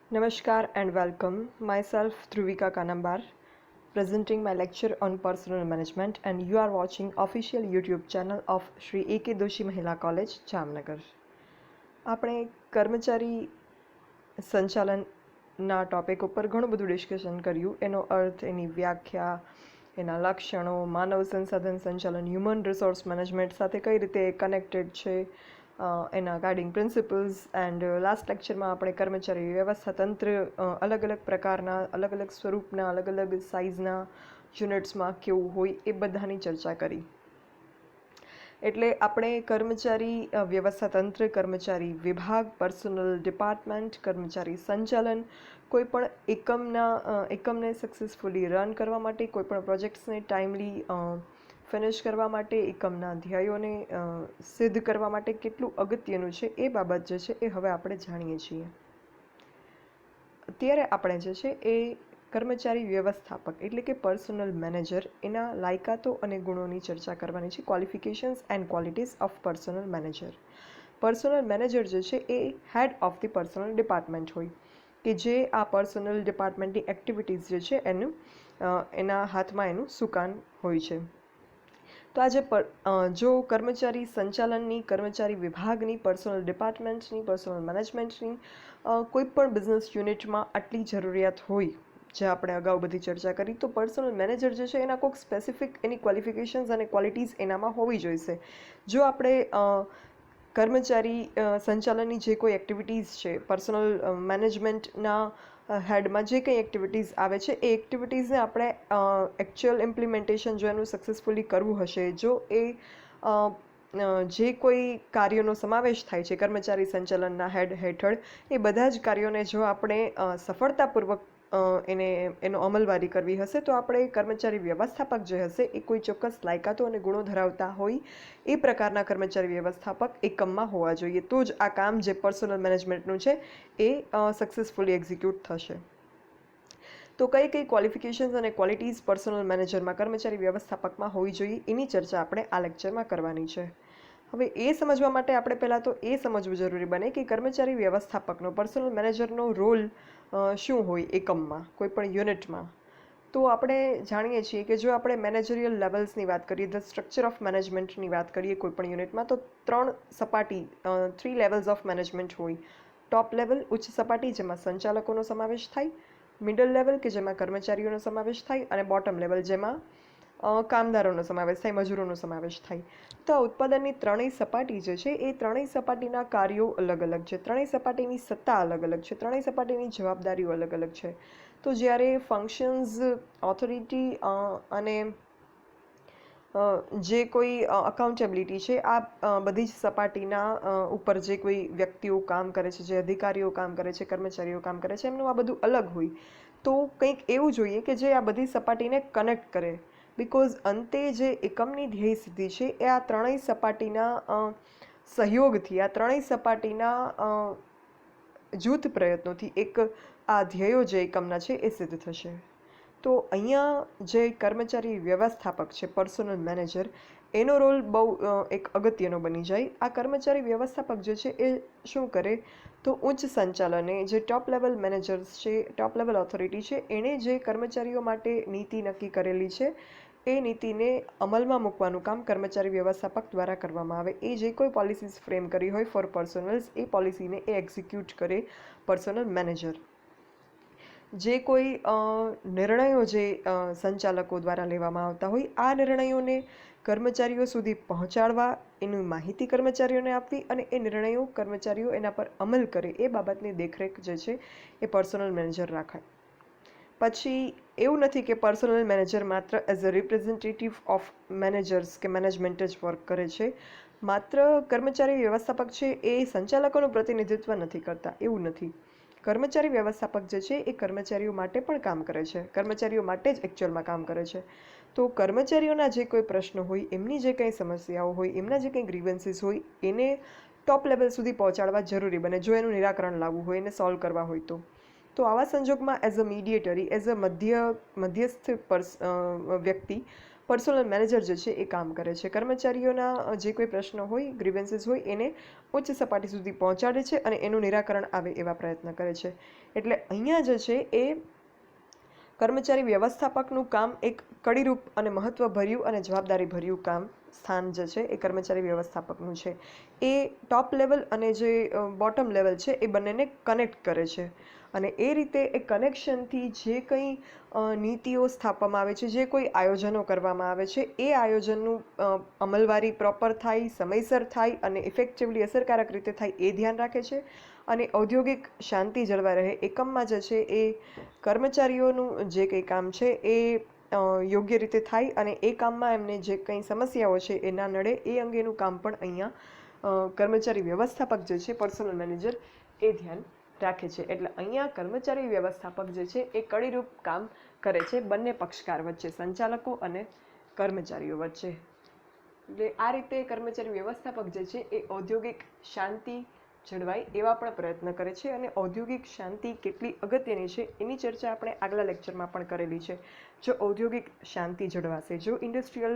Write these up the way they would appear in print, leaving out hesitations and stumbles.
Namaskar and welcome. Myself Dhruvika Kanambar, presenting my lecture on personal management, and you are watching official YouTube channel of Shri A.K. Doshi Mahila College, Jamnagar. આપણે કર્મચારી સંચાલનના topic ઉપર ઘણું બધું discussion કર્યું. એનો અર્થ, એની વ્યાખ્યા, એના લક્ષણો, માનવ સંસાધન સંચાલન, હ્યુમન રિસોર્સ મેનેજમેન્ટ સાથે કઈ રીતે કનેક્ટેડ છે, એના ગાઈડિંગ પ્રિન્સિપલ્સ. એન્ડ લાસ્ટ લેક્ચરમાં આપણે કર્મચારી વ્યવસ્થા તંત્ર અલગ અલગ પ્રકારના, અલગ અલગ સ્વરૂપના, અલગ અલગ સાઇઝના યુનિટ્સમાં કેવું હોય એ બધાની ચર્ચા કરી. એટલે આપણે કર્મચારી વ્યવસ્થા તંત્ર, કર્મચારી વિભાગ, પર્સનલ ડિપાર્ટમેન્ટ, કર્મચારી સંચાલન, કોઈપણ એકમને સક્સેસફુલી રન કરવા માટે, કોઈપણ પ્રોજેક્ટ્સને ટાઈમલી ફિનિશ કરવા માટે, એકમના ધ્યેયોને સિદ્ધ કરવા માટે કેટલું અગત્યનું છે એ બાબત જે છે એ હવે આપણે જાણીએ છીએ. અત્યારે આપણે જે છે એ કર્મચારી વ્યવસ્થાપક એટલે કે પર્સનલ મેનેજર, એના લાયકાતો અને ગુણોની ચર્ચા કરવાની છે. Qualifications and qualities of personal manager. Personal manager જે છે એ head of the personal department હોય, કે જે આ પર્સનલ ડિપાર્ટમેન્ટની એક્ટિવિટીઝ જે છે એના હાથમાં એનું સુકાન હોય છે. તો આજે જો કર્મચારી સંચાલનની, કર્મચારી વિભાગની, પર્સનલ ડિપાર્ટમેન્ટની, પર્સનલ મેનેજમેન્ટની કોઈ પણ બિઝનેસ યુનિટમાં આટલી જરૂરિયાત હોય, જે આપણે અગાઉ બધી ચર્ચા કરી, તો પર્સનલ મેનેજર જે છે એના કોઈક સ્પેસિફિક એની ક્વોલિફિકેશન્સ અને ક્વોલિટીઝ એનામાં હોવી જોઈશે. જો આપણે કર્મચારી સંચાલનની જે કોઈ એક્ટિવિટીઝ છે, પર્સનલ મેનેજમેન્ટના હેડમાં જે કંઈ એક્ટિવિટીઝ આવે છે, એ એક્ટિવિટીઝને આપણે એકચ્યુઅલ ઇમ્પ્લિમેન્ટેશન જો એનું સક્સેસફુલી કરવું હશે, જો એ જે કોઈ કાર્યોનો સમાવેશ થાય છે કર્મચારી સંચાલનના હેડ હેઠળ, એ બધા જ કાર્યોને જો આપણે સફળતાપૂર્વક એનો અમલવારી કરવી હશે, તો આપણે કર્મચારી વ્યવસ્થાપક જે હશે એ કોઈ ચોક્કસ લાયકાતો અને ગુણો ધરાવતા હોય એ પ્રકારના કર્મચારી વ્યવસ્થાપક એકમમાં હોવા જોઈએ. તો જ આ કામ જે પર્સનલ મેનેજમેન્ટનું છે એ સક્સેસફુલી એક્ઝિક્યુટ થશે. તો કઈ કઈ ક્વોલિફિકેશન્સ અને ક્વોલિટીઝ પર્સનલ મેનેજરમાં, કર્મચારી વ્યવસ્થાપકમાં હોવી જોઈએ, એની ચર્ચા આપણે આ લેક્ચરમાં કરવાની છે. હવે એ સમજવા માટે આપણે પહેલાં તો એ સમજવું જરૂરી બને કે કર્મચારી વ્યવસ્થાપકનો, પર્સનલ મેનેજરનો રોલ શું હોય એકમમાં, કોઈ પણ યુનિટમાં. તો આપણે જાણીએ છીએ કે જો આપણે મેનેજરિયલ લેવલ્સની વાત કરીએ, ધ સ્ટ્રક્ચર ઓફ મેનેજમેન્ટની વાત કરીએ કોઈ પણ યુનિટમાં, તો 3 લેવલ્સ ઓફ મેનેજમેન્ટ હોય. ટોપ લેવલ, ઉચ્ચ સપાટી, જેમાં સંચાલકોનો સમાવેશ થાય, મિડલ લેવલ કે જેમાં કર્મચારીઓનો સમાવેશ થાય, અને બોટમ લેવલ જેમાં કામદારોનો સમાવેશ થાય, મજૂરોનો સમાવેશ થાય. તો આ ઉત્પાદનની ત્રણેય સપાટી જે છે એ ત્રણેય સપાટીના કાર્યો અલગ અલગ છે, ત્રણેય સપાટીની સત્તા અલગ અલગ છે, ત્રણેય સપાટીની જવાબદારીઓ અલગ અલગ છે. તો જ્યારે ફંક્શન્સ, ઓથોરિટી અને જે કોઈ અકાઉન્ટેબિલિટી છે, આ બધી જ સપાટીના ઉપર જે કોઈ વ્યક્તિઓ કામ કરે છે, જે અધિકારીઓ કામ કરે છે, કર્મચારીઓ કામ કરે છે, એમનું આ બધું અલગ હોય. તો કંઈક એવું જોઈએ કે જે આ બધી સપાટીને કનેક્ટ કરે, બિકોઝ અંતે જે એકમની ધ્યેય સિદ્ધિ છે એ આ ત્રણેય સપાટીના સહયોગથી, આ ત્રણેય સપાટીના જૂથ પ્રયત્નોથી એક આ ધ્યેયો જે એકમના છે એ સિદ્ધ થશે. તો અહીંયા જે કર્મચારી વ્યવસ્થાપક છે, પર્સનલ મેનેજર, એનો રોલ બહુ એક અગત્યનો બની જાય. આ કર્મચારી વ્યવસ્થાપક જે છે એ શું કરે, તો ઉચ્ચ સંચાલને, જે ટોપ લેવલ મેનેજર્સ છે, ટોપ લેવલ ઓથોરિટી છે, એણે જે કર્મચારીઓ માટે નીતિ નક્કી કરેલી છે એ નીતિને અમલમાં મૂકવાનું કામ કર્મચારી વ્યવસ્થાપક દ્વારા કરવામાં આવે. એ જે કોઈ પોલિસીસ ફ્રેમ કરી હોય ફોર પર્સનલ્સ, એ પોલિસીને એ એક્ઝિક્યુટ કરે પર્સનલ મેનેજર. જે કોઈ નિર્ણયો જે સંચાલકો દ્વારા લેવામાં આવતા હોય, આ નિર્ણયોને કર્મચારીઓ સુધી પહોંચાડવા, એની માહિતી કર્મચારીઓને આપવી, અને એ નિર્ણયો કર્મચારીઓ એના પર અમલ કરે, એ બાબતની દેખરેખ જે છે એ પર્સનલ મેનેજર રાખે. પછી એવું નથી કે પર્સનલ મેનેજર માત્ર as a representative of managers કે મેનેજમેન્ટ જ વર્ક કરે છે. માત્ર કર્મચારી વ્યવસ્થાપક છે એ સંચાલકોનું પ્રતિનિધિત્વ નથી કરતા, એવું નથી. કર્મચારી વ્યવસ્થાપક જે છે એ કર્મચારીઓ માટે પણ કામ કરે છે, કર્મચારીઓ માટે જ એકચ્યુઅલમાં કામ કરે છે. તો કર્મચારીઓના જે કોઈ પ્રશ્નો હોય, એમની જે કંઈ સમસ્યાઓ હોય, એમના જે કંઈ ગ્રીવન્સીસ હોય, એને ટોપ લેવલ સુધી પહોંચાડવા જરૂરી બને, જો એનું નિરાકરણ લાવવું હોય, એને સોલ્વ કરવા હોય તો. તો આવા સંજોગમાં એઝ અ મીડિયેટરી, એઝ અ મધ્યસ્થ વ્યક્તિ પર્સનલ મેનેજર જે છે એ કામ કરે છે. કર્મચારીઓના જે કોઈ પ્રશ્નો હોય, ગ્રીવન્સીસ હોય, એને ઉચ્ચ સપાટી સુધી પહોંચાડે છે અને એનું નિરાકરણ આવે એવા પ્રયત્ન કરે છે. એટલે અહીંયા જે છે એ કર્મચારી વ્યવસ્થાપકનું કામ એક કડીરૂપ અને મહત્વભર્યું અને જવાબદારીભર્યું કામ સ્થાન જે છે એ કર્મચારી વ્યવસ્થાપકનું છે. એ ટોપ લેવલ અને જે બોટમ લેવલ છે એ બંનેને કનેક્ટ કરે છે. અને એ રીતે એ કનેક્શનથી જે કંઈ નીતિઓ સ્થાપવામાં આવે છે, જે કોઈ આયોજનો કરવામાં આવે છે, એ આયોજનનું અમલવારી પ્રોપર થાય, સમયસર થાય અને ઇફેક્ટિવલી અસરકારક રીતે થાય એ ધ્યાન રાખે છે. અને ઔદ્યોગિક શાંતિ જળવાઈ રહે, એકમમાં જે છે એ કર્મચારીઓનું જે કંઈ કામ છે એ યોગ્ય રીતે થાય અને એ કામમાં એમને જે કંઈ સમસ્યાઓ છે એ ના નડે એ અંગેનું કામ પણ અહીંયા કર્મચારી વ્યવસ્થાપક જે છે પર્સનલ મેનેજર એ ધ્યાન રાખે છે. એટલે અહીંયા કર્મચારી વ્યવસ્થાપક જે છે એ કડીરૂપ કામ કરે છે બંને પક્ષકાર વચ્ચે, સંચાલકો અને કર્મચારીઓ વચ્ચે. એટલે આ રીતે કર્મચારી વ્યવસ્થાપક જે છે એ ઔદ્યોગિક શાંતિ જળવાય એવા પણ પ્રયત્ન કરે છે. અને ઔદ્યોગિક શાંતિ કેટલી અગત્યની છે એની ચર્ચા આપણે આગલા લેક્ચરમાં પણ કરેલી છે. જો ઔદ્યોગિક શાંતિ જળવાશે, જો industrial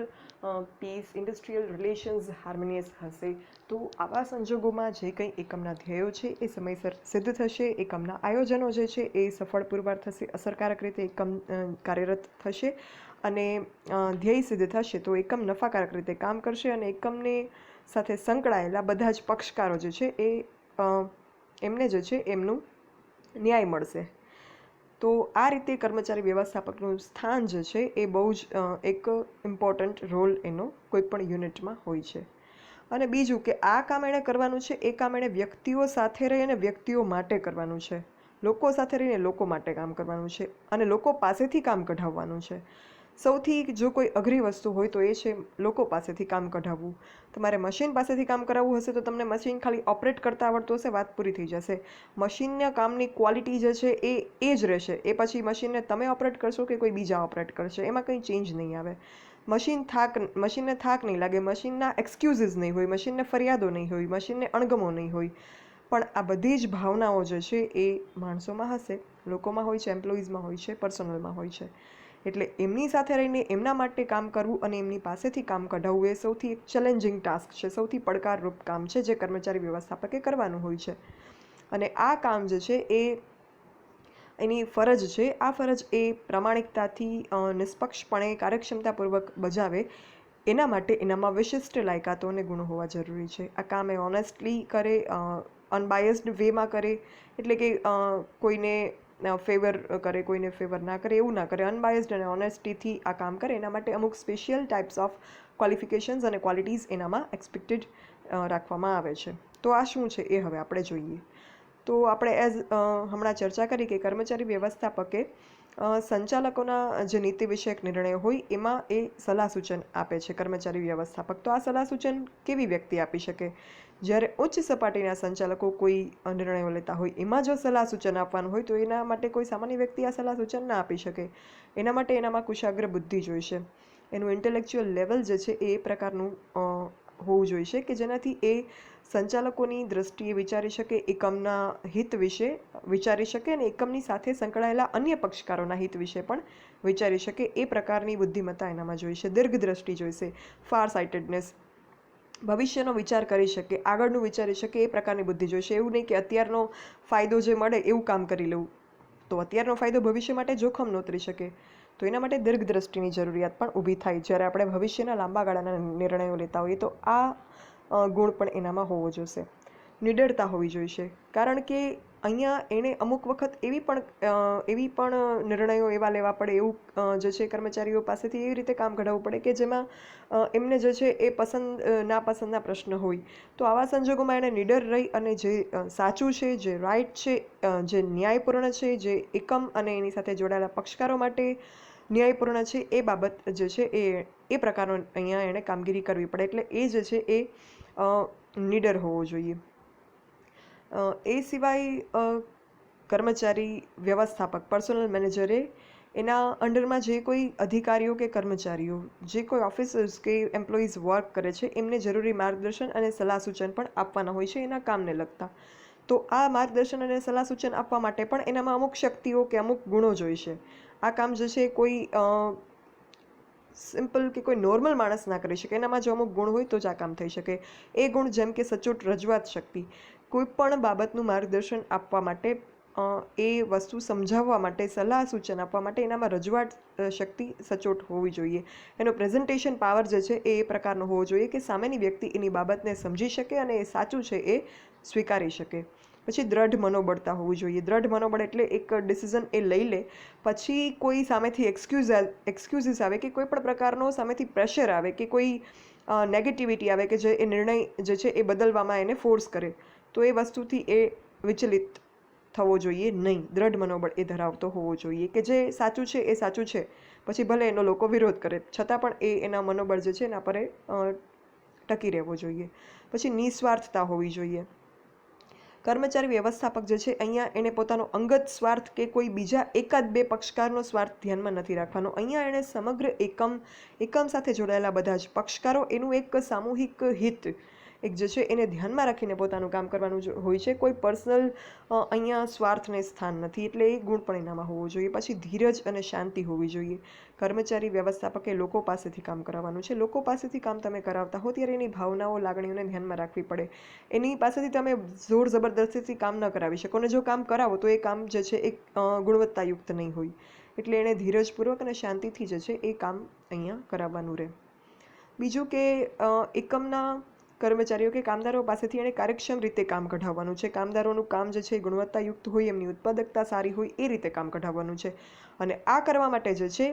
peace, industrial relations harmonious હશે, તો આવા સંજોગોમાં જે કંઈ એકમના ધ્યેયો છે એ સમયસર સિદ્ધ થશે, એકમના આયોજનો જે છે એ સફળ પુરવાર થશે, અસરકારક રીતે એકમ કાર્યરત થશે અને ધ્યેય સિદ્ધ થશે તો એકમ નફાકારક રીતે કામ કરશે અને એકમને સાથે સંકળાયેલા બધા જ પક્ષકારો જે છે એ એમને જે છે એમનું ન્યાય મળશે. તો આ રીતે કર્મચારી વ્યવસ્થાપકનું સ્થાન જે છે એ બહુ જ એક ઇમ્પોર્ટન્ટ રોલ એનો કોઈ પણ યુનિટમાં હોય છે. અને બીજું કે આ કામ એણે કરવાનું છે, એ કામ એણે વ્યક્તિઓ સાથે રહીને વ્યક્તિઓ માટે કરવાનું છે, લોકો સાથે રહીને લોકો માટે કામ કરવાનું છે અને લોકો પાસેથી કામ કઢાવવાનું છે. સૌથી જો કોઈ અઘરી વસ્તુ હોય તો એ છે લોકો પાસેથી કામ કઢાવવું. તમારે મશીન પાસેથી કામ કરાવવું હશે તો તમને મશીન ખાલી ઓપરેટ કરતા આવડતું હશે, વાત પૂરી થઈ જશે. મશીનના કામની ક્વોલિટી જે છે એ જ રહેશે. એ પછી મશીનને તમે ઓપરેટ કરશો કે કોઈ બીજા ઓપરેટ કરશે, એમાં કંઈ ચેન્જ નહીં આવે. મશીનને થાક નહીં લાગે, મશીનના એક્સક્યુઝીસ નહીં હોય, મશીનને ફરિયાદો નહીં હોય, મશીનને અણગમો નહીં હોય. પણ આ બધી જ ભાવનાઓ જે છે એ માણસોમાં હશે, લોકોમાં હોય છે, એમ્પ્લોઈઝમાં હોય છે, પર્સનલમાં હોય છે. એટલે એમની સાથે રહીને એમના માટે કામ કરવું અને એમની પાસેથી કામ કઢાવવું એ સૌથી ચેલેન્જિંગ ટાસ્ક છે, સૌથી પડકારરૂપ કામ છે જે કર્મચારી વ્યવસ્થાપકે કરવાનું હોય છે. અને આ કામ જે છે એ એની ફરજ છે, આ ફરજ એ પ્રામાણિકતાથી નિષ્પક્ષપણે કાર્યક્ષમતાપૂર્વક બજાવે એના માટે એનામાં વિશિષ્ટ લાયકાતો અને ગુણો હોવા જરૂરી છે. આ કામ એ ઓનેસ્ટલી કરે, અનબાયસ્ડ વેમાં કરે, એટલે કે કોઈને ફેવર કરે, કોઈને ફેવર ના કરે એવું ના કરે, અનબાયસ્ડ અને ઓનેસ્ટીથી આ કામ કરે. એના માટે અમુક સ્પેશિયલ ટાઈપ્સ ઓફ ક્વોલિફિકેશન્સ અને ક્વોલિટીઝ એનામાં એક્સપેક્ટેડ રાખવામાં આવે છે. તો આ શું છે એ હવે આપણે જોઈએ. તો આપણે હમણાં ચર્ચા કરી કે કર્મચારી વ્યવસ્થાપકે સંચાલકોના જે નીતિ વિષયક નિર્ણયો હોય એમાં એ સલાહ સૂચન આપે છે કર્મચારી વ્યવસ્થાપક. તો આ સલાહ સૂચન કેવી વ્યક્તિ આપી શકે? જ્યારે ઉચ્ચ સપાટીના સંચાલકો કોઈ નિર્ણયો લેતા હોય એમાં જો સલાહ સૂચન આપવાનું હોય તો એના માટે કોઈ સામાન્ય વ્યક્તિ આ સલાહ સૂચન ના આપી શકે. એના માટે એનામાં કુશાગ્ર બુદ્ધિ જોઈશે, એનું ઇન્ટેલેક્ચ્યુઅલ લેવલ જે છે એ પ્રકારનું હોવું જોઈશે કે જેનાથી એ સંચાલકોની દ્રષ્ટિએ વિચારી શકે, એકમના હિત વિશે વિચારી શકે અને એકમની સાથે સંકળાયેલા અન્ય પક્ષકારોના હિત વિશે પણ વિચારી શકે. એ પ્રકારની બુદ્ધિમત્તા એનામાં જોઈશે, દીર્ઘદ્રષ્ટિ જોઈશે, ફાર સાઇટેડનેસ, ભવિષ્યનો વિચાર કરી શકે, આગળનું વિચારી શકે એ પ્રકારની બુદ્ધિ જોઈશે. એવું નહીં કે અત્યારનો ફાયદો જે મળે એવું કામ કરી લેવું, તો અત્યારનો ફાયદો ભવિષ્ય માટે જોખમ નોતરી શકે. તો એના માટે દીર્ઘદ્રષ્ટિની જરૂરિયાત પણ ઊભી થાય જ્યારે આપણે ભવિષ્યના લાંબા ગાળાના નિર્ણયો લેતા હોઈએ. તો આ ગુણ પણ એનામાં હોવો જોઈશે. નિડરતા હોવી જોઈશે, કારણ કે અહીંયા એણે અમુક વખત એવી પણ નિર્ણયો એવા લેવા પડે, એવું જે છે કર્મચારીઓ પાસેથી એવી રીતે કામ કઢાવવું પડે કે જેમાં એમને જે છે એ પસંદ નાપસંદના પ્રશ્ન હોય. તો આવા સંજોગોમાં એણે નિડર રહી અને જે સાચું છે, જે રાઈટ છે, જે ન્યાયપૂર્ણ છે, જે એકમ અને એની સાથે જોડાયેલા પક્ષકારો માટે ન્યાયપૂર્ણ છે એ બાબત જે છે એ પ્રકારનો અહીંયા એણે કામગીરી કરવી પડે. એટલે એ જે છે એ નિડર હોવો જોઈએ. એ સિવાય કર્મચારી વ્યવસ્થાપક પર્સનલ મેનેજરે એના અંડરમાં જે કોઈ અધિકારીઓ કે કર્મચારીઓ, જે કોઈ ઓફિસર્સ કે એમ્પ્લોઈઝ વર્ક કરે છે એમને જરૂરી માર્ગદર્શન અને સલાહ સૂચન પણ આપવાના હોય છે એના કામને લગતા. તો આ માર્ગદર્શન અને સલાહ સૂચન આપવા માટે પણ એનામાં અમુક શક્તિઓ કે અમુક ગુણો જોઈશે. આ કામ જે છે કોઈ સિમ્પલ કે કોઈ નોર્મલ માણસ ના કરી શકે. એનામાં જો અમુક ગુણ હોય તો જ આ કામ થઈ શકે. એ ગુણ જેમ કે સચોટ રજૂઆત શક્તિ, કોઈ પણ બાબતનું માર્ગદર્શન આપવા માટે, એ વસ્તુ સમજાવવા માટે, સલાહ સૂચન આપવા માટે એનામાં રજૂઆત શક્તિ સચોટ હોવી જોઈએ. એનો પ્રેઝન્ટેશન પાવર જે છે એ પ્રકારનો હોવો જોઈએ કે સામેની વ્યક્તિ એની બાબતને સમજી શકે અને એ સાચું છે એ સ્વીકારી શકે. પછી દ્રઢ મનોબળતા હોવું જોઈએ. દ્રઢ મનોબળ એટલે એક ડિસિઝન એ લઈ લે, પછી કોઈ સામેથી એક્સક્યુઝિસ આવે કે કોઈ પણ પ્રકારનો સામેથી પ્રેશર આવે કે કોઈ નેગેટિવિટી આવે કે જે એ નિર્ણય જે છે એ બદલવામાં એને ફોર્સ કરે, તો એ વસ્તુથી એ વિચલિત થવો જોઈએ નહીં. દ્રઢ મનોબળ એ ધરાવતો હોવો જોઈએ કે જે સાચું છે એ સાચું છે, પછી ભલે એનો લોકો વિરોધ કરે છતાં પણ એ એના મનોબળ જે છે એના પર ટકી રહેવો જોઈએ. પછી નિસ્વાર્થતા હોવી જોઈએ. કર્મચારી વ્યવસ્થાપક જે છે અહીંયા એને પોતાનો અંગત સ્વાર્થ કે કોઈ બીજા એકાદ બે પક્ષકારનો સ્વાર્થ ધ્યાનમાં નથી રાખવાનો. અહીંયા એણે સમગ્ર એકમ સાથે જોડાયેલા બધા જ પક્ષકારો, એનું એક સામૂહિક હિત એક જે છે એને ધ્યાનમાં રાખીને પોતાનું કામ કરવાનું હોય છે. કોઈ પર્સનલ અહીંયા સ્વાર્થને સ્થાન નથી, એટલે એ ગુણ પણ એનામાં હોવો જોઈએ. પછી ધીરજ અને શાંતિ હોવી જોઈએ. કર્મચારી વ્યવસ્થાપકે લોકો પાસેથી કામ કરાવવાનું છે. લોકો પાસેથી કામ તમે કરાવતા હો ત્યારે એની ભાવનાઓ, લાગણીઓને ધ્યાનમાં રાખવી પડે. એની પાસેથી તમે જોર જબરદસ્તીથી કામ ન કરાવી શકો, અને જો કામ કરાવો તો એ કામ જે છે એ ગુણવત્તાયુક્ત નહીં હોય. એટલે એણે ધીરજપૂર્વક અને શાંતિથી જે છે એ કામ અહીંયા કરાવવાનું રહે. બીજું કે એકમના કર્મચારીઓ કે કામદારો પાસેથી એણે કાર્યક્ષમ રીતે કામ કઢાવવાનું છે. કામદારોનું કામ જે છે એ ગુણવત્તાયુક્ત હોય, એમની ઉત્પાદકતા સારી હોય એ રીતે કામ કઢાવવાનું છે. અને આ કરવા માટે જે છે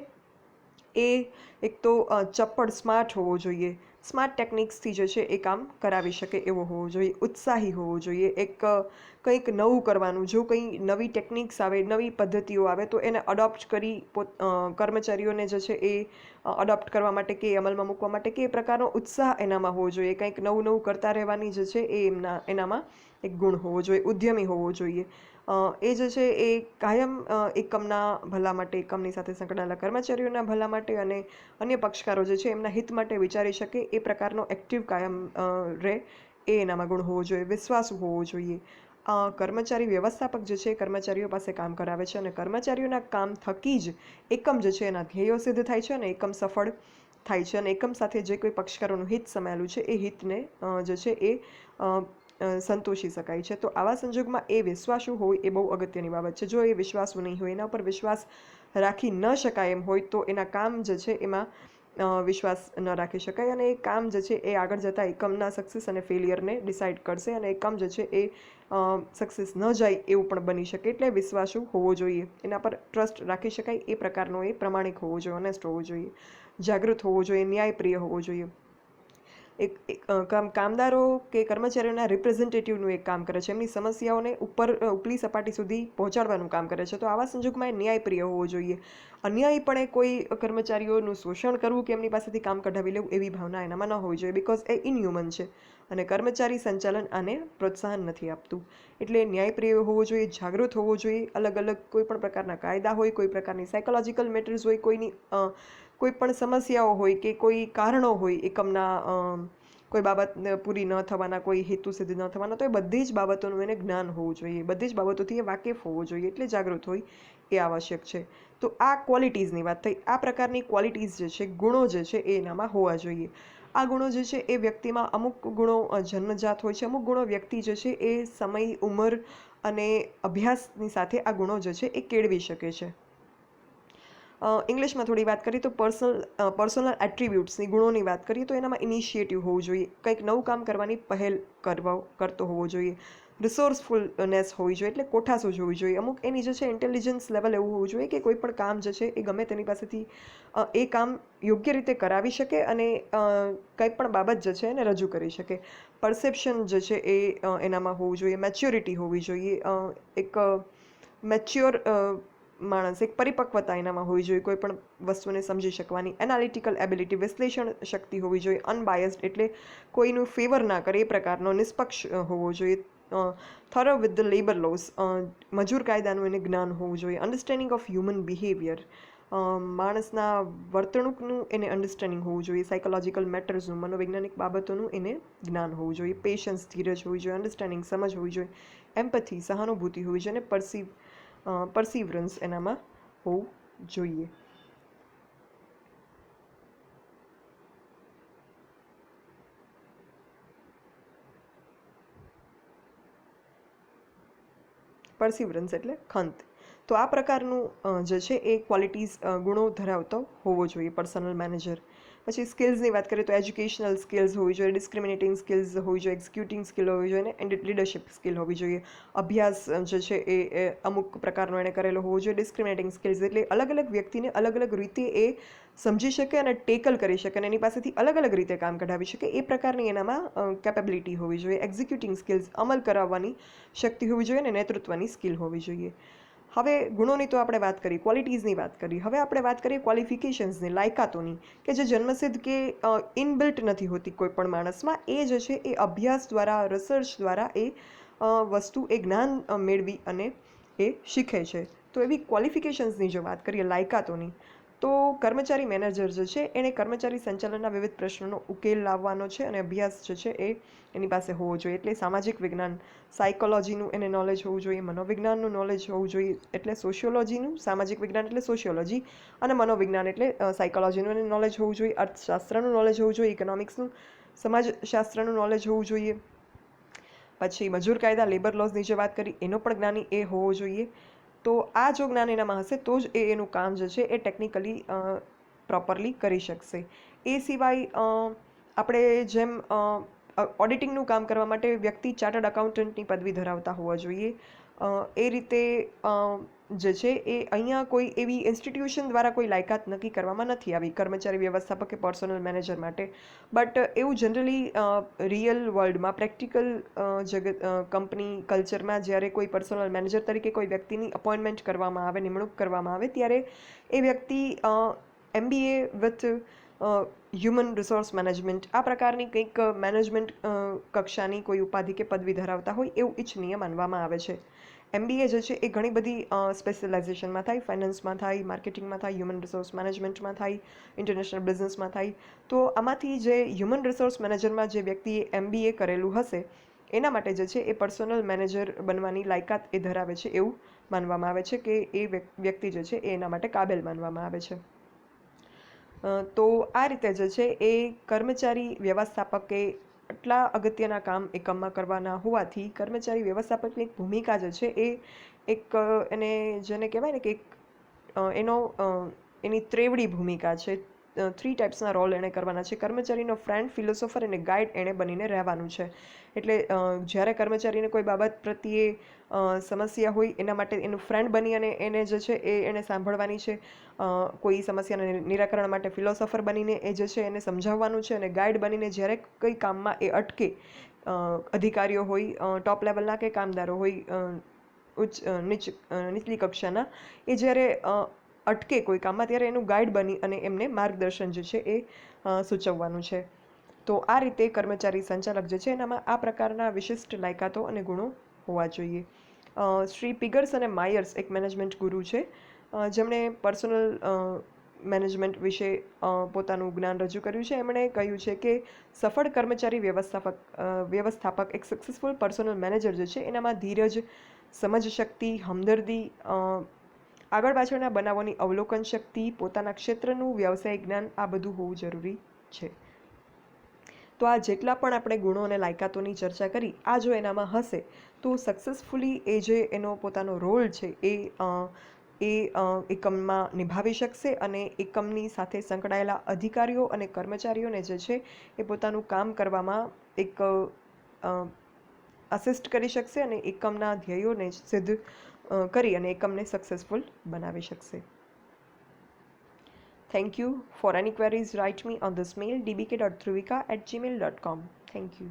એ એક તો ચપ્પડ સ્માર્ટ હોવો જોઈએ. સ્માર્ટ ટેકનિક્સથી જે છે એ કામ કરાવી શકે એવો હોવો જોઈએ. ઉત્સાહી હોવો જોઈએ. એક કંઈક નવું કરવાનું, જો કંઈ નવી ટેકનિક્સ આવે, નવી પદ્ધતિઓ આવે તો એને અડોપ્ટ કરી કર્મચારીઓને જે છે એ અડોપ્ટ કરવા માટે કે અમલમાં મૂકવા માટે કે એ પ્રકારનો ઉત્સાહ એનામાં હોવો જોઈએ. કંઈક નવું કરતા રહેવાની જે છે એ એનામાં એક ગુણ હોવો જોઈએ. ઉદ્યમી હોવો જોઈએ. એ જે છે એ કાયમ એકમના ભલા માટે, એકમની સાથે સંકળાયેલા કર્મચારીઓના ભલા માટે અને અન્ય પક્ષકારો જે છે એમના હિત માટે વિચારી શકે એ પ્રકારનો એક્ટિવ કાયમ રહે એ એનામાં ગુણ હોવો જોઈએ. વિશ્વાસ હોવો જોઈએ. કર્મચારી વ્યવસ્થાપક જે છે કર્મચારીઓ પાસે કામ કરાવે છે અને કર્મચારીઓના કામ થકી જ એકમ જે છે એના ધ્યેયો સિદ્ધ થાય છે અને એકમ સફળ થાય છે. અને એકમ સાથે જે કોઈ પક્ષકારોનું હિત સમાયેલું છે એ હિતને જે છે એ સંતોષી શકાય છે. તો આવા સંજોગમાં એ વિશ્વાસુ હોય એ બહુ અગત્યની બાબત છે. જો એ વિશ્વાસુ નહીં હોય, એના પર વિશ્વાસ રાખી ન શકાય એમ હોય, તો એના કામ જે છે એમાં વિશ્વાસ ન રાખી શકાય અને એ કામ જે છે એ આગળ જતાં એકમના સક્સેસ અને ફેલિયરને ડિસાઇડ કરશે અને એકમ જે છે એ સક્સેસ ન જાય એવું પણ બની શકે. એટલે વિશ્વાસુ હોવો જોઈએ. એના પર ટ્રસ્ટ રાખી શકાય એ પ્રકારનો એ પ્રમાણિક હોવો જોઈએ, ઓનેસ્ટ હોવો જોઈએ, જાગૃત હોવો જોઈએ, ન્યાયપ્રિય હોવો જોઈએ. કામદારો કે કર્મચારીઓના રિપ્રેઝેન્ટેટિવનું એક કામ કરે છે. એમની સમસ્યાઓને ઉપલી સપાટી સુધી પહોંચાડવાનું કામ કરે છે. તો આવા સંજોગમાં એ ન્યાયપ્રિય હોવો જોઈએ. અન્યાયીપણે કોઈ કર્મચારીઓનું શોષણ કરવું કે એમની પાસેથી કામ કઢાવી લેવું એવી ભાવના એનામાં ન હોવી જોઈએ. બિકોઝ એ ઇનહ્યુમન છે અને કર્મચારી સંચાલન આને પ્રોત્સાહન નથી આપતું. એટલે ન્યાયપ્રિય હોવો જોઈએ, જાગૃત હોવો જોઈએ. અલગ અલગ કોઈ પણ પ્રકારના કાયદા હોય, કોઈ પ્રકારની સાયકોલોજીકલ મેટર્સ હોય, કોઈ પણ સમસ્યાઓ હોય કે કોઈ કારણો હોય એકમના કોઈ બાબત પૂરી ન થવાના, કોઈ હેતુ સિદ્ધ ન થવાના, તો એ બધી જ બાબતોનું એને જ્ઞાન હોવું જોઈએ. બધી જ બાબતોથી એ વાકેફ હોવો જોઈએ. એટલે જાગૃત હોય એ આવશ્યક છે. તો આ ક્વોલિટીઝની વાત થઈ. આ પ્રકારની ક્વોલિટીઝ જે છે, ગુણો જે છે એ એનામાં હોવા જોઈએ. આ ગુણો જે છે એ વ્યક્તિમાં, અમુક ગુણો જન્મજાત હોય છે, અમુક ગુણો વ્યક્તિ જે છે એ સમય, ઉંમર અને અભ્યાસની સાથે આ ગુણો જે છે એ કેળવી શકે છે. ઇંગ્લિશમાં થોડી વાત કરીએ તો પર્સનલ એટ્રીબ્યુટ્સની, ગુણોની વાત કરીએ તો એનામાં ઇનિશિયેટિવ હોવું જોઈએ. કંઈક નવું કામ કરવાની પહેલ કરતો હોવો જોઈએ. રિસોર્સફુલનેસ હોવી જોઈએ, એટલે કોઠાસૂઝ હોવી જોઈએ. અમુક એની જે છે ઇન્ટેલિજન્સ લેવલ એવું હોવું જોઈએ કે કોઈ પણ કામ જે છે એ ગમે તેની પાસેથી એ કામ યોગ્ય રીતે કરાવી શકે અને કંઈ પણ બાબત જે છે એને રજૂ કરી શકે. પરસેપ્શન જે છે એ એનામાં હોવું જોઈએ. મેચ્યોરિટી હોવી જોઈએ. એક મેચ્યોર માણસ, એક પરિપક્વતા એનામાં હોવી જોઈએ કોઈ પણ વસ્તુને સમજી શકવાની. એનાલિટિકલ એબિલિટી, વિશ્લેષણ શક્તિ હોવી જોઈએ. અનબાયસ્ડ એટલે કોઈનું ફેવર ના કરે એ પ્રકારનો નિષ્પક્ષ હોવો જોઈએ. થરો વિથ ધ લેબર લોઝ, મજૂર કાયદાનું એને જ્ઞાન હોવું જોઈએ. અન્ડરસ્ટેન્ડિંગ ઓફ હ્યુમન બિહેવિયર, માણસના વર્તણૂકનું એને અન્ડરસ્ટેન્ડિંગ હોવું જોઈએ. સાયકોલોજીકલ મેટર્સનું, મનોવૈજ્ઞાનિક બાબતોનું એને જ્ઞાન હોવું જોઈએ. પેશન્સ, ધીરજ હોવી જોઈએ. અન્ડરસ્ટેન્ડિંગ, સમજ હોવી જોઈએ. એમ્પથી, સહાનુભૂતિ હોવી જોઈએ. અને પરસિવરન્સ એનામાં હોવું જોઈએ. પરસિવરન્સ એટલે ખંત. તો આ પ્રકારનું જે છે એ ક્વોલિટીઝ ગુણો ધરાવતો હોવો જોઈએ પર્સનલ મેનેજર. પછી સ્કિલ્સની વાત કરીએ તો એજ્યુકેશનલ સ્કિલ્સ હોવી જોઈએ, ડિસ્ક્રિમિનેટિંગ સ્કિલ્સ હોવી જોઈએ, એક્ઝિક્યુટિંગ સ્કિલ હોવી જોઈએ અને લીડરશિપ સ્કિલ હોવી જોઈએ. અભ્યાસ જે છે એ અમુક પ્રકારનો એણે કરેલો હોવો જોઈએ. ડિસ્ક્રિમિનેટિંગ સ્કિલ્સ એટલે અલગ અલગ વ્યક્તિને અલગ અલગ રીતે એ સમજી શકે અને ટેકલ કરી શકે અને એની પાસેથી અલગ અલગ રીતે કામ કઢાવી શકે એ પ્રકારની એનામાં કેપેબિલિટી હોવી જોઈએ. એક્ઝિક્યુટિંગ સ્કિલ્સ અમલ કરાવવાની શક્તિ હોવી જોઈએ અને નેતૃત્વની સ્કિલ હોવી જોઈએ. હવે ગુણોની તો આપણે વાત કરી, ક્વોલિટીઝની વાત કરી. હવે આપણે વાત કરીએ ક્વોલિફિકેશન્સની, લાયકાતોની, કે જે જન્મસિદ્ધ કે ઇનબિલ્ટ નથી હોતી કોઈ પણ માણસમાં. એ જે છે એ અભ્યાસ દ્વારા, રિસર્ચ દ્વારા એ વસ્તુ, એ જ્ઞાન મેળવી અને એ શીખે છે. તો એવી ક્વોલિફિકેશન્સની જો વાત કરીએ, લાયકાતોની, તો કર્મચારી મેનેજર જે છે એણે કર્મચારી સંચાલનના વિવિધ પ્રશ્નોનો ઉકેલ લાવવાનો છે અને અભ્યાસ જે છે એ એની પાસે હોવો જોઈએ. એટલે સામાજિક વિજ્ઞાન, સાયકોલોજીનું એને નોલેજ હોવું જોઈએ, મનોવિજ્ઞાનનું નોલેજ હોવું જોઈએ, એટલે સોશિયોલોજીનું, સામાજિક વિજ્ઞાન એટલે સોશિયોલોજી અને મનોવિજ્ઞાન એટલે સાયકોલોજીનું એને નોલેજ હોવું જોઈએ. અર્થશાસ્ત્રનું નોલેજ હોવું જોઈએ, ઇકોનોમિક્સનું, સમાજશાસ્ત્રનું નોલેજ હોવું જોઈએ. પછી મજૂર કાયદા, લેબર લોઝની જે વાત કરી એનો પણ જ્ઞાની એ હોવો જોઈએ. તો આ જો જ્ઞાન એનામાં હશે તો જ એનું કામ જે છે એ ટેકનિકલી પ્રોપરલી કરી શકશે. એ સિવાય આપણે જેમ ઓડિટિંગનું કામ કરવા માટે વ્યક્તિ ચાર્ટર્ડ એકાઉન્ટન્ટની પદવી ધરાવતા હોવા જોઈએ, એ રીતે જે છે એ અહીંયા કોઈ એવી ઇન્સ્ટિટ્યુશન દ્વારા કોઈ લાયકાત નક્કી કરવામાં નથી આવી કર્મચારી વ્યવસ્થાપક કે પર્સનલ મેનેજર માટે. બટ એવું જનરલી રિયલ વર્લ્ડમાં, પ્રેક્ટિકલ કંપની કલ્ચરમાં જ્યારે કોઈ પર્સનલ મેનેજર તરીકે કોઈ વ્યક્તિની અપોઇન્ટમેન્ટ કરવામાં આવે, નિમણૂક કરવામાં આવે, ત્યારે એ વ્યક્તિ MBA with human resource management આ પ્રકારની કંઈક મેનેજમેન્ટ કક્ષાની કોઈ ઉપાધિ કે પદવી ધરાવતા હોય એવું ઇચ્છનીય માનવામાં આવે છે. MBA જે છે એ ઘણી બધી સ્પેશિયલાઇઝેશનમાં થાય, ફાઇનાન્સમાં થાય, માર્કેટિંગમાં થાય, હ્યુમન રિસોર્સ મેનેજમેન્ટમાં થાય, ઇન્ટરનેશનલ બિઝનેસમાં થાય. તો આમાંથી જે હ્યુમન રિસોર્સ મેનેજરમાં જે વ્યક્તિએ MBA કરેલું હશે એના માટે જે છે એ પર્સનલ મેનેજર બનવાની લાયકાત એ ધરાવે છે એવું માનવામાં આવે છે, કે એ વ્યક્તિ જે છે એ એના માટે કાબેલ માનવામાં આવે છે. તો આ રીતે જે છે એ કર્મચારી વ્યવસ્થાપકે આટલા અગત્યના કામ એકમમાં કરવાના હોવાથી કર્મચારી વ્યવસ્થાપકની એક ભૂમિકા જે છે એ એક એને જેને કહેવાય ને કે એની ત્રેવડી ભૂમિકા છે. 3 ટાઈપ્સના રોલ એણે કરવાના છે. કર્મચારીનો ફ્રેન્ડ, ફિલોસોફર અને ગાઈડ એણે બનીને રહેવાનું છે. એટલે જ્યારે કર્મચારીને કોઈ બાબત પ્રત્યે સમસ્યા હોય એના માટે એનું ફ્રેન્ડ બની અને એને જે છે એ એને સાંભળવાની છે. કોઈ સમસ્યાના નિરાકરણ માટે ફિલોસોફર બનીને એ જે છે એને સમજાવવાનું છે. અને ગાઈડ બનીને જ્યારે કંઈ કામમાં એ અટકે, અધિકારીઓ હોય ટોપ લેવલના કે કામદારો હોય નીચલી કક્ષાના, એ જ્યારે અટકે કોઈ કામમાં ત્યારે એનું ગાઈડ બની અને એમને માર્ગદર્શન જે છે એ સૂચવવાનું છે. તો આ રીતે કર્મચારી સંચાલક જે છે એનામાં આ પ્રકારના વિશિષ્ટ લાયકાતો અને ગુણો હોવા જોઈએ. શ્રી પિગર્સ અને માયર્સ એક મેનેજમેન્ટ ગુરુ છે, જેમણે પર્સનલ મેનેજમેન્ટ વિશે પોતાનું જ્ઞાન રજૂ કર્યું છે. એમણે કહ્યું છે કે સફળ કર્મચારી વ્યવસ્થાપક એક સક્સેસફુલ પર્સનલ મેનેજર જે છે એનામાં ધીરજ, સમજશક્તિ, હમદર્દી, આગળ પાછળના બનાવોની અવલોકન શક્તિ, પોતાના ક્ષેત્રનું વ્યવસાયિક જ્ઞાન, આ બધું હોવું જરૂરી છે. તો આ જેટલા પણ આપણે ગુણો અને લાયકાતોની ચર્ચા કરી, આ જો એનામાં હશે તો સક્સેસફુલી એ જે એનો પોતાનો રોલ છે એ એકમમાં નિભાવી શકશે અને એકમની સાથે સંકળાયેલા અધિકારીઓ અને કર્મચારીઓને જે છે એ પોતાનું કામ કરવામાં એક અસિસ્ટ કરી શકશે અને એકમના ધ્યેયોને સિદ્ધ કરી અને એકમને સક્સેસફુલ બનાવી શકશે. Thank you. For any queries, write me on this mail dbk.dhruvika@gmail.com. Thank you.